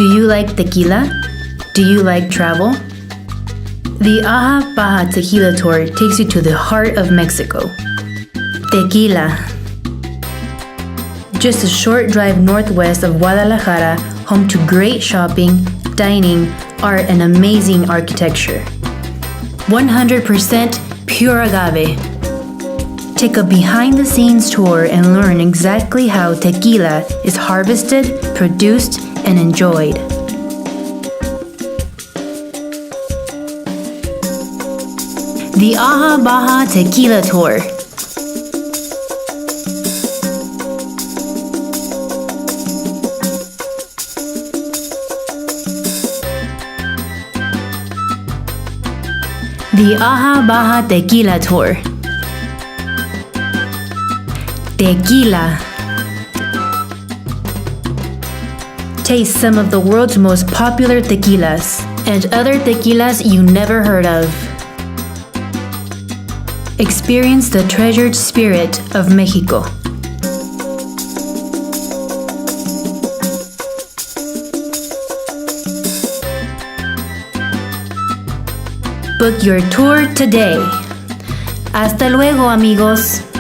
Do you like tequila? Do you like travel? The Aha Baja Tequila Tour takes you to the heart of Mexico. Tequila. Just a short drive northwest of Guadalajara, home to great shopping, dining, art, and amazing architecture. 100% pure agave. Take a behind-the-scenes tour and learn exactly how tequila is harvested, produced, and enjoyed. The Aha Baja Tequila Tour. The Aha Baja Tequila Tour. Tequila. Taste some of the world's most popular tequilas and other tequilas you never heard of. Experience the treasured spirit of Mexico. Book your tour today. Hasta luego, amigos.